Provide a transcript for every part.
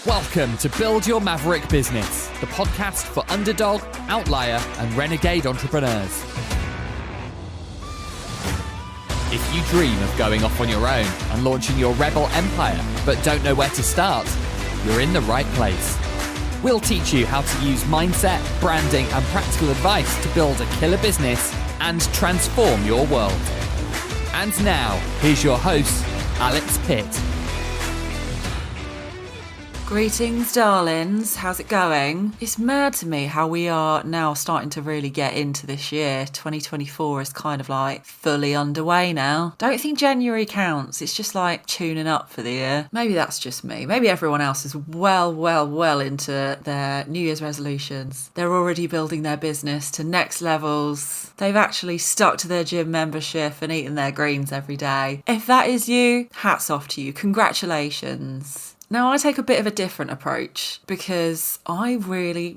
Welcome to Build Your Maverick Business, the podcast for underdog, outlier, and renegade entrepreneurs. If you dream of going off on your own and launching your rebel empire, but don't know where to start, you're in the right place. We'll teach you how to use mindset, branding, and practical advice to build a killer business and transform your world. And now, here's your host, Alex Pitt. Greetings, darlings. How's it going? It's mad to me how we are now starting to really get into this year. 2024 is kind of like fully underway now. Don't think January counts. It's just like tuning up for the year. Maybe that's just me. Maybe everyone else is well into their New Year's resolutions. They're already building their business to next levels. They've actually stuck to their gym membership and eaten their greens every day. If that is you, hats off to you. Congratulations. Now, I take a bit of a different approach because I really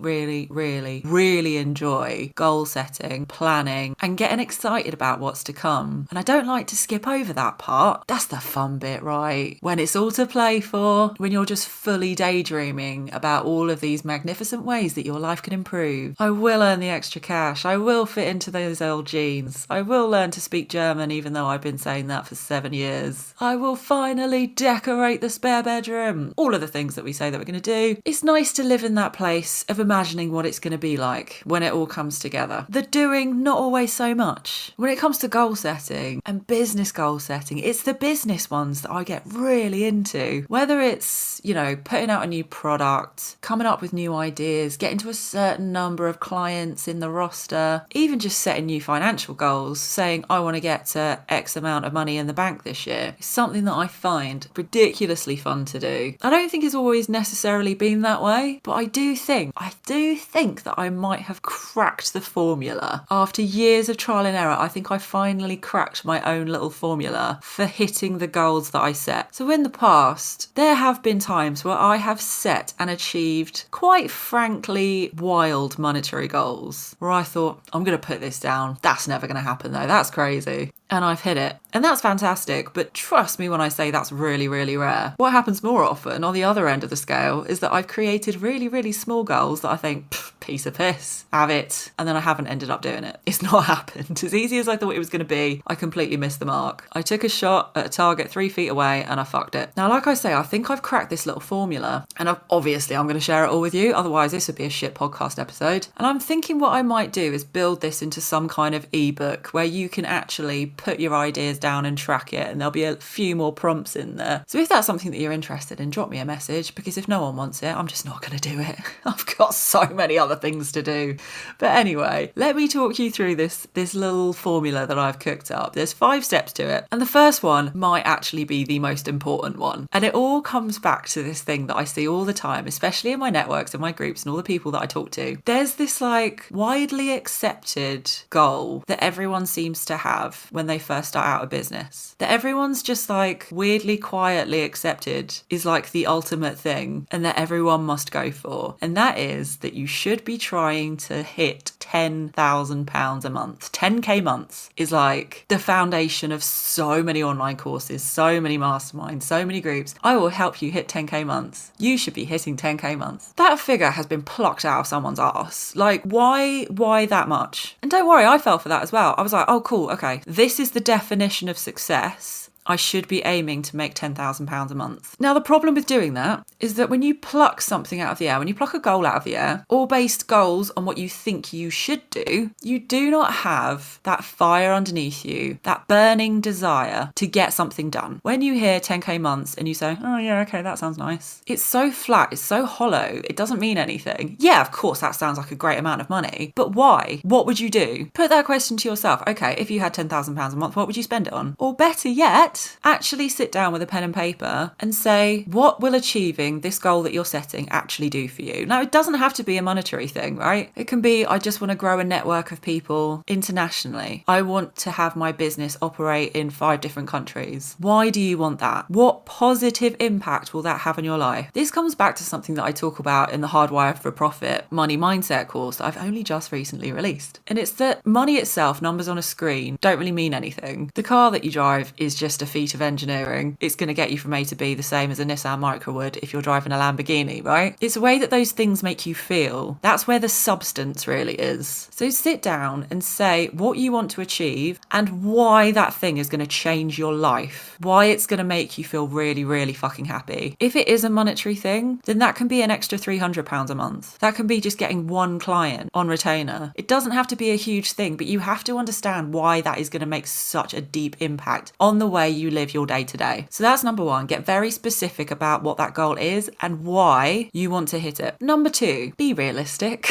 enjoy goal setting, planning, and getting excited about what's to come. And I don't like to skip over that part. That's the fun bit, right? When it's all to play for, when you're just fully daydreaming about all of these magnificent ways that your life can improve. I will earn the extra cash. I will fit into those old jeans. I will learn to speak German, even though I've been saying that for 7 years. I will finally decorate the spare bedroom. All of the things that we say that we're going to do. It's nice to live in that place of imagining what it's going to be like when it all comes together. The doing, not always so much. When it comes to goal setting and business goal setting, it's the business ones that I get really into. Whether it's, putting out a new product, coming up with new ideas, getting to a certain number of clients in the roster, even just setting new financial goals, saying I want to get to X amount of money in the bank this year. It's something that I find ridiculously fun to do. I don't think it's always necessarily been that way, but I do think that I might have cracked the formula. After years of trial and error, I think I finally cracked my own little formula for hitting the goals that I set. So in the past, there have been times where I have set and achieved quite frankly wild monetary goals, where I thought, I'm going to put this down. That's never going to happen though. That's crazy. And I've hit it. And that's fantastic. But trust me when I say that's really rare. What happens more often on the other end of the scale is that I've created really small goals that I think, piece of piss, have it. And then I haven't ended up doing it. It's not happened. As easy as I thought it was going to be, I completely missed the mark. I took a shot at a target 3 feet away and I fucked it. Now, like I say, I think I've cracked this little formula. And obviously I'm going to share it all with you. Otherwise, this would be a shit podcast episode. And I'm thinking what I might do is build this into some kind of ebook where you can actually put your ideas down and track it, and there'll be a few more prompts in there. So if that's something that you're interested in, drop me a message, because if no one wants it, I'm just not going to do it. I've got so many other things to do. But anyway, let me talk you through this little formula that I've cooked up. There's 5 steps to it, and the first one might actually be the most important one. And it all comes back to this thing that I see all the time, especially in my networks and my groups and all the people that I talk to. There's this widely accepted goal that everyone seems to have when they first start out a business, that everyone's just weirdly quietly accepted is the ultimate thing, and that everyone must go for. And that is that you should be trying to hit £10,000 a month. 10k months is the foundation of so many online courses, so many masterminds, so many groups. I will help you hit 10k months. You should be hitting 10k months. That figure has been plucked out of someone's ass. Why that much? And don't worry, I fell for that as well. I was like, oh cool, okay, this is the definition of success. I should be aiming to make £10,000 a month. Now, the problem with doing that is that when you pluck something out of the air, when you pluck a goal out of the air, or based goals on what you think you should do, you do not have that fire underneath you, that burning desire to get something done. When you hear 10k months and you say, oh yeah, okay, that sounds nice. It's so flat, it's so hollow, it doesn't mean anything. Yeah, of course, that sounds like a great amount of money, but why? What would you do? Put that question to yourself. Okay, if you had £10,000 a month, what would you spend it on? Or better yet, actually sit down with a pen and paper and say, what will achieving this goal that you're setting actually do for you? Now, it doesn't have to be a monetary thing, right? It can be, I just want to grow a network of people internationally. I want to have my business operate in 5 different countries. Why do you want that? What positive impact will that have on your life? This comes back to something that I talk about in the Hardwired for Profit Money Mindset course that I've only just recently released. And it's that money itself, numbers on a screen, don't really mean anything. The car that you drive is just a a feat of engineering. It's going to get you from A to B the same as a Nissan Micra would if you're driving a Lamborghini, right? It's the way that those things make you feel. That's where the substance really is. So sit down and say what you want to achieve and why that thing is going to change your life. Why it's going to make you feel really, really fucking happy. If it is a monetary thing, then that can be an extra £300 a month. That can be just getting one client on retainer. It doesn't have to be a huge thing, but you have to understand why that is going to make such a deep impact on the way you live your day to day. So that's number one. Get very specific about what that goal is and why you want to hit it. Number two, be realistic.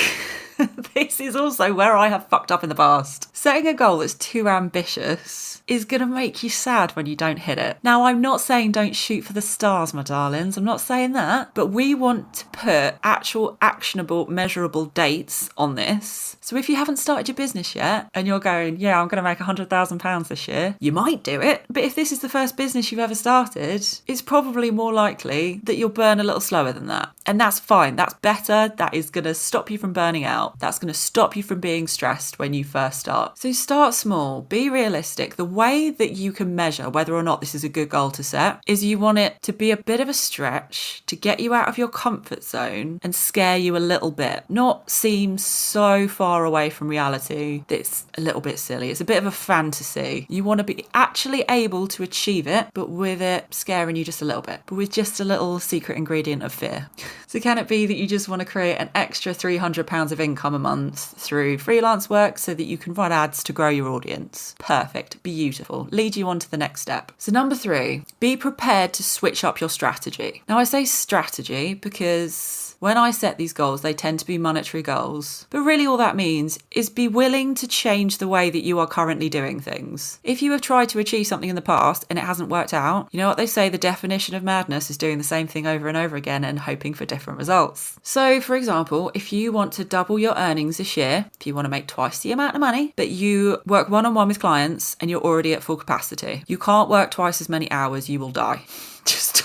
This is also where I have fucked up in the past. Setting a goal that's too ambitious is going to make you sad when you don't hit it. Now, I'm not saying don't shoot for the stars, my darlings. I'm not saying that. But we want to put actual actionable, measurable dates on this. So if you haven't started your business yet and you're going, yeah, I'm going to make £100,000 this year, you might do it. But if this is the first business you've ever started, it's probably more likely that you'll burn a little slower than that. And that's fine. That's better. That is going to stop you from burning out. That's going to stop you from being stressed when you first start. So start small, be realistic. The way that you can measure whether or not this is a good goal to set is you want it to be a bit of a stretch to get you out of your comfort zone and scare you a little bit, not seem so far away from reality that it's a little bit silly. It's a bit of a fantasy. You want to be actually able to achieve it, but with it scaring you just a little bit, but with just a little secret ingredient of fear. So can it be that you just want to create an extra £300 of income a month through freelance work so that you can run ads to grow your audience? Perfect. Beautiful. Lead you on to the next step. So number three, be prepared to switch up your strategy. Now I say strategy because when I set these goals, they tend to be monetary goals. But really all that means is be willing to change the way that you are currently doing things. If you have tried to achieve something in the past and it hasn't worked out, you know what they say, the definition of madness is doing the same thing over and over again and hoping for different results. So for example, if you want to double your earnings this year, if you want to make twice the amount of money, but you work one-on-one with clients and you're already at full capacity, you can't work twice as many hours, you will die. Just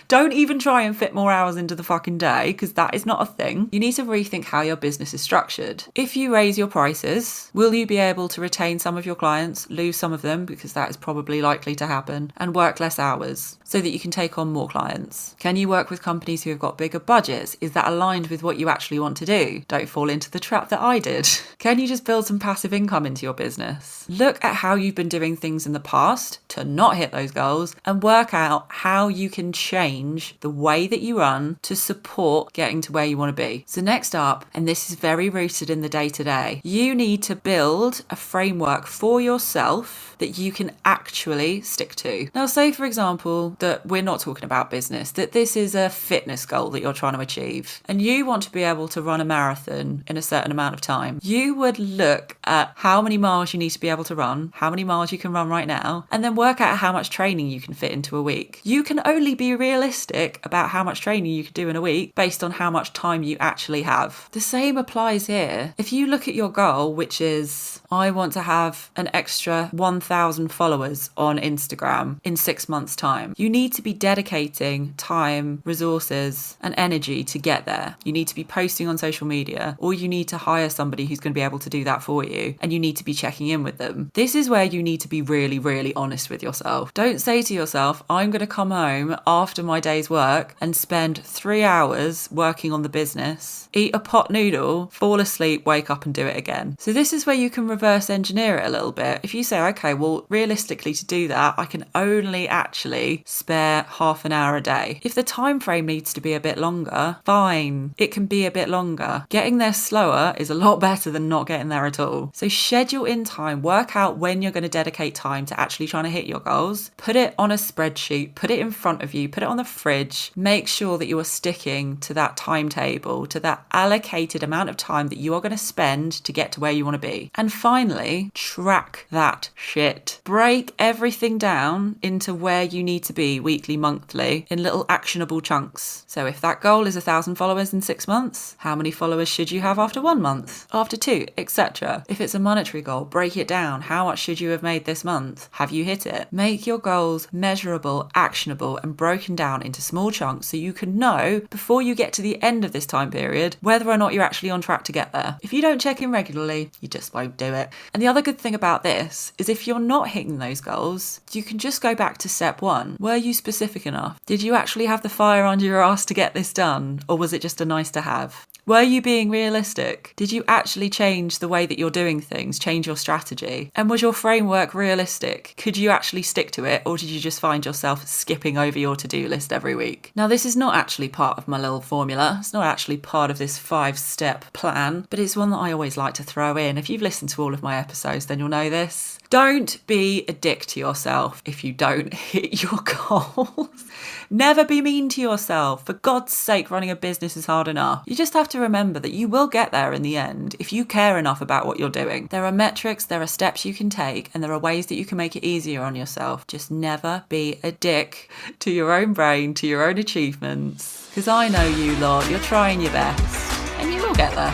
don't even try and fit more hours into the fucking day because that is not a thing. You need to rethink how your business is structured. If you raise your prices, will you be able to retain some of your clients, lose some of them because that is probably likely to happen, and work less hours so that you can take on more clients? Can you work with companies who have got bigger budgets? Is that aligned with what you actually want to do? Don't fall into the trap that I did. Can you just build some passive income into your business? Look at how you've been doing things in the past to not hit those goals and work out how you can change the way that you run to support getting to where you want to be. So next up, and this is very rooted in the day-to-day, you need to build a framework for yourself that you can actually stick to. Now, say for example that we're not talking about business, that this is a fitness goal that you're trying to achieve and you want to be able to run a marathon in a certain amount of time. You would look at how many miles you need to be able to run, how many miles you can run right now, and then work out how much training you can fit into a week. You can only be realistic about how much training you can do in a week based on how much time you actually have. The same applies here. If you look at your goal, which is, I want to have an extra 1,000 followers on Instagram in 6 months' time, you need to be dedicating time, resources, and energy to get there. You need to be posting on social media, or you need to hire somebody who's going to be able to do that for you, and you need to be checking in with them. This is where you need to be really, really honest with yourself. Don't say to yourself, I'm going to come home after my day's work and spend 3 hours working on the business, eat a pot noodle, fall asleep, wake up and do it again. So this is where you can reverse engineer it a little bit. If you say, okay, well, realistically to do that, I can only actually spare half an hour a day. If the time frame needs to be a bit longer, fine, it can be a bit longer. Getting there slower is a lot better than not getting there at all. So schedule in time, work out when you're going to dedicate time to actually trying to hit your goals, put it on a spreadsheet, put it in front of you, put it on the fridge, make sure that you are sticking to that timetable, to that allocated amount of time that you are going to spend to get to where you want to be. And finally, track that shit. Break everything down into where you need to be weekly, monthly, in little actionable chunks. So if that goal is 1,000 followers in 6 months, how many followers should you have after 1 month, after 2, etc.? If it's a monetary goal, break it down. How much should you have made this month? Have you hit it? Make your goals measurable, actionable, actionable and broken down into small chunks so you can know before you get to the end of this time period whether or not you're actually on track to get there. If you don't check in regularly, you just won't do it. And the other good thing about this is if you're not hitting those goals, you can just go back to step one. Were you specific enough? Did you actually have the fire under your ass to get this done? Or was it just a nice to have? Were you being realistic? Did you actually change the way that you're doing things, change your strategy? And was your framework realistic? Could you actually stick to it, or did you just find yourself skipping over your to-do list every week? Now, this is not actually part of my little formula. It's not actually part of this 5-step plan, but it's one that I always like to throw in. If you've listened to all of my episodes, then you'll know this. Don't be a dick to yourself if you don't hit your goals. Never be mean to yourself. For God's sake, running a business is hard enough. You just have to remember that you will get there in the end if you care enough about what you're doing. There are metrics, there are steps you can take, and there are ways that you can make it easier on yourself. Just never be a dick to your own brain, to your own achievements. Because I know you lot, you're trying your best, and you will get there.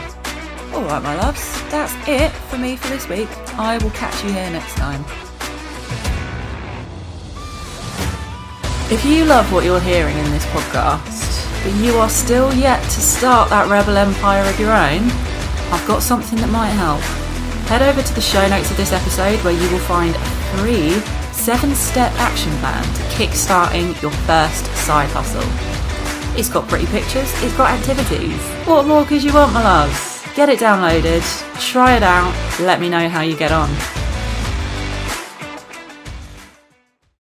All right, my loves, that's it for me for this week. I will catch you here next time. If you love what you're hearing in this podcast, but you are still yet to start that rebel empire of your own, I've got something that might help. Head over to the show notes of this episode where you will find a free 7-step action plan to kickstarting your first side hustle. It's got pretty pictures, it's got activities. What more could you want, my loves? Get it downloaded, try it out, let me know how you get on.